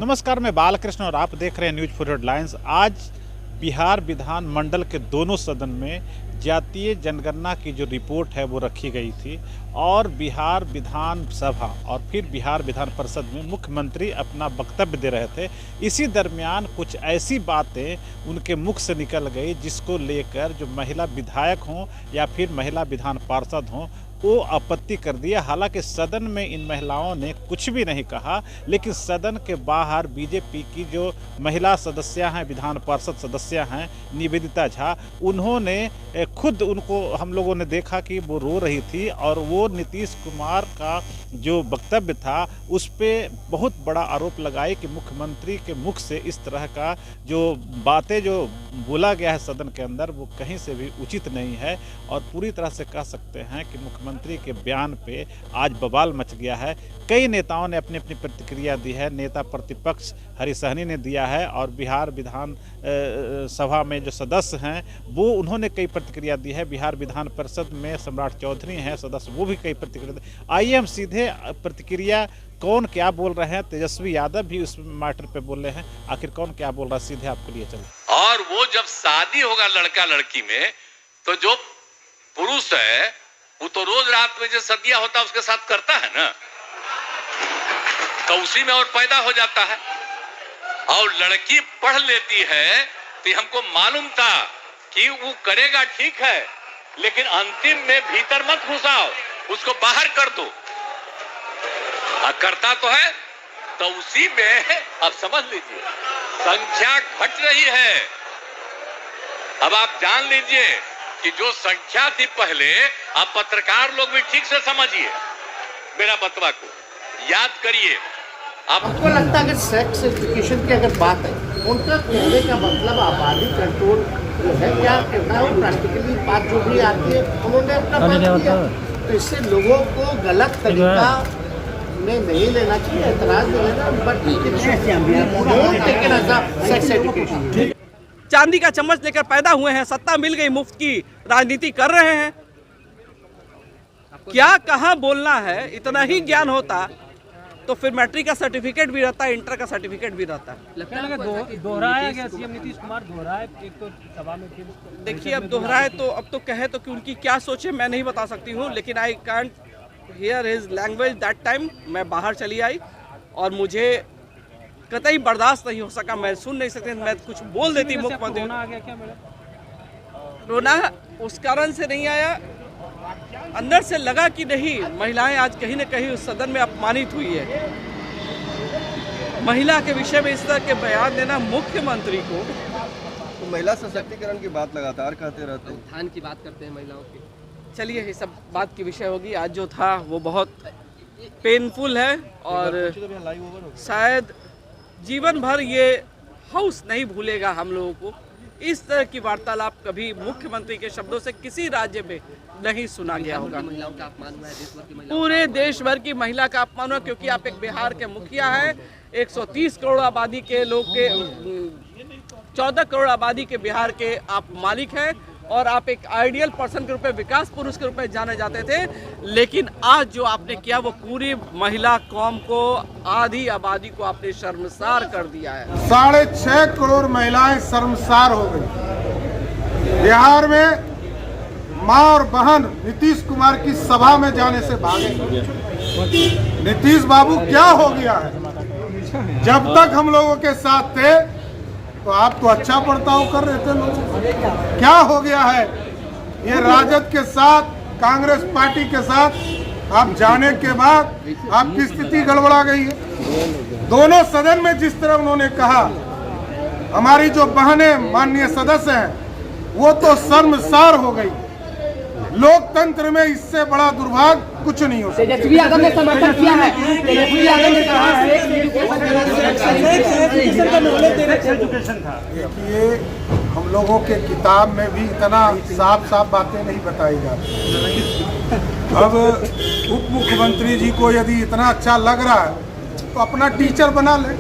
नमस्कार, मैं बालकृष्ण और आप देख रहे हैं न्यूज फॉर हेडलाइंस। आज बिहार विधान मंडल के दोनों सदन में जातीय जनगणना की जो रिपोर्ट है वो रखी गई थी और बिहार विधान सभा और फिर बिहार विधान परिषद में मुख्यमंत्री अपना वक्तव्य दे रहे थे। इसी दरमियान कुछ ऐसी बातें उनके मुख से निकल गई जिसको लेकर जो महिला विधायक हों या फिर महिला विधान पार्षद हों वो आपत्ति कर दिया। हालांकि सदन में इन महिलाओं ने कुछ भी नहीं कहा, लेकिन सदन के बाहर बीजेपी की जो महिला सदस्य हैं, विधान परिषद सदस्य हैं निवेदिता झा, उन्होंने खुद उनको हम लोगों ने देखा कि वो रो रही थी और वो नीतीश कुमार का जो वक्तव्य था उस पर बहुत बड़ा आरोप लगाई कि मुख्यमंत्री के मुख से इस तरह का जो बातें जो बोला गया है सदन के अंदर वो कहीं से भी उचित नहीं है। और पूरी तरह से कह सकते हैं कि मुख्यमंत्री के बयान पे आज बवाल मच गया है। कई नेताओं ने अपनी अपनी प्रतिक्रिया दी है। नेता प्रतिपक्ष हरी सहनी ने दिया है और बिहार विधान सभा में जो सदस्य हैं वो उन्होंने कई प्रतिक्रिया दी है। बिहार विधान परिषद में सम्राट चौधरी हैं सदस्य, वो भी कई प्रतिक्रिया दी। आइए हम सीधे प्रतिक्रिया कौन क्या बोल रहे हैं। तेजस्वी यादव भी उस मैटर पे बोल रहे हैं, आखिर कौन क्या बोल रहा है सीधे आपके लिए चलो। और वो जब शादी होगा लड़का लड़की में तो जो पुरुष है वो तो रोज रात में जो सदिया होता है उसके साथ करता है ना, तो उसी में और पैदा हो जाता है। और लड़की पढ़ लेती है तो हमको मालूम था कि वो करेगा ठीक है, लेकिन अंतिम में भीतर मत घुसाओ, उसको बाहर कर दो। करता तो है तो उसी में अब समझ लीजिए संख्या घट रही है। अब आप जान लीजिए कि जो संख्या थी पहले, आप पत्रकार लोग भी ठीक से समझिए मेरा बतवा को, याद करिए। आपको लगता है कि सेक्स एजुकेशन की अगर बात है, उनका कहने का मतलब आबादी कंट्रोल जो है क्या कहना है, प्रैक्टिकली बात जो भी आती है उन्होंने अपना बात किया, तो इससे लोगों को गलत तरीका में नहीं लेना चाहिए, एतराज नहीं लेना, बट सेक्स एजुकेशन। चांदी का चम्मच लेकर पैदा हुए हैं, सत्ता मिल गई मुफ्त की राजनीति कर रहे हैं। क्या कहाँ बोलना है, इतना ही ज्ञान होता तो फिर मैट्रिक का सर्टिफिकेट भी रहता है, इंटर का सर्टिफिकेट भी रहता है। दोहराया गया सीएम नीतीश कुमार दोहराए एक तो सभा में, फिर देखिए अब दोहराए तो अब तो कहे तो कि उनकी क्या सोचे मैं नहीं बता सकती हूँ, लेकिन I can't hear his language that time. मैं बाहर चली आई और मुझे कतई बर्दाश्त नहीं हो सका, मैं सुन नहीं सकती, मैं कुछ बोल देती मुख्यमंत्री। रोना आ गया क्या मैडम? रोना उस कारण से नहीं आया, अंदर से लगा कि नहीं, महिलाएं आज कहीं न कहीं उस सदन में अपमानित हुई है। महिला के विषय में इस तरह के बयान देना मुख्यमंत्री को, तो महिला सशक्तिकरण की बात लगातार कहते रहते हैं, उत्थान की बात करते हैं महिलाओं की। चलिए ये सब बात की विषय होगी। आज जो था वो बहुत पेनफुल है और शायद जीवन भर ये हाउस नहीं भूलेगा हम लोगों को। इस तरह की वार्तालाप कभी मुख्यमंत्री के शब्दों से किसी राज्य में नहीं सुना गया होगा। महिलाओं का अपमान हुआ है, देश भर की महिलाओं पूरे देश भर की महिला का अपमान हुआ, क्योंकि आप एक बिहार के मुखिया हैं। 130 करोड़ आबादी के लोग के 14 करोड़ आबादी के बिहार के आप मालिक हैं और आप एक आइडियल पर्सन के रूप में, विकास पुरुष के रूप में जाने जाते थे। लेकिन आज जो आपने किया वो पूरी महिला कौम को, आधी आबादी को आपने शर्मसार कर दिया है। 6.5 करोड़ महिलाएं शर्मसार हो गई। बिहार में माँ और बहन नीतीश कुमार की सभा में जाने से भागे। नीतीश बाबू क्या हो गया है? जब तक हम लोगों के साथ थे तो आप तो अच्छा बर्ताव कर रहे थे लोग, क्या हो गया है? ये राजद के साथ, कांग्रेस पार्टी के साथ आप जाने के बाद आपकी स्थिति गड़बड़ा गई है। दोनों सदन में जिस तरह उन्होंने कहा, हमारी जो बहनें माननीय सदस्य हैं वो तो शर्मसार हो गई। लोकतंत्र में इससे बड़ा दुर्भाग्य कुछ नहीं हो सकता। तेजस्वी यादव ने समर्थन किया है, तेजस्वी यादव ने कहा देखिए, हम लोगों के किताब में भी इतना साफ साफ बातें नहीं बताई जाती। अब उप मुख्यमंत्री जी को यदि इतना अच्छा लग रहा है तो अपना टीचर बना ले।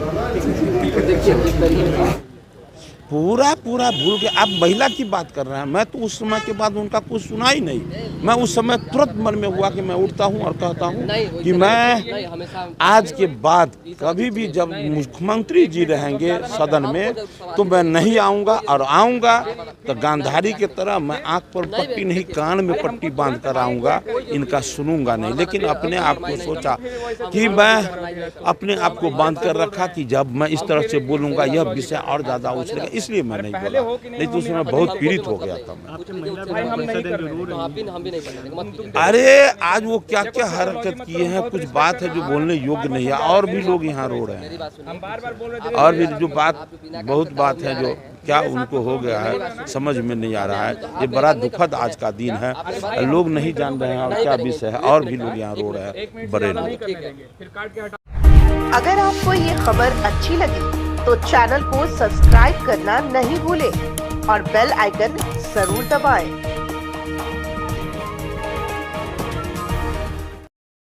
पूरा भूल के आप महिला की बात कर रहे हैं। मैं तो उस समय के बाद उनका कुछ सुना ही नहीं। मैं उस समय तुरंत मन में हुआ कि मैं उठता हूं और कहता हूं कि मैं आज के बाद कभी भी जब मुख्यमंत्री जी रहेंगे सदन में तो मैं नहीं आऊंगा, और आऊंगा तो गांधारी की तरह मैं आंख पर पट्टी नहीं कान में पट्टी बांध कर आऊंगा, इनका सुनूंगा नहीं। लेकिन अपने आप को सोचा कि मैं अपने आप को बांध कर रखा कि जब मैं इस तरह से बोलूंगा यह विषय और ज्यादा उछलेगा, इसलिए मैं नहीं बोला। नहीं तो उसमें बहुत पीड़ित हो गया था मैं। अरे आज वो क्या क्या हरकत किए हैं, कुछ बात है जो बोलने योग्य नहीं है। और भी लोग यहाँ रो रहे हैं, और भी जो बात बहुत बात है जो क्या उनको हो गया है समझ में नहीं आ रहा है। ये बड़ा दुखद आज का दिन है, लोग नहीं जान रहे हैं और क्या विषय है, और भी लोग यहाँ रो रहे हैं, बड़े लोग। अगर आपको ये खबर अच्छी लगी तो चैनल को सब्सक्राइब करना नहीं भूलें और बेल आइकन जरूर दबाएं।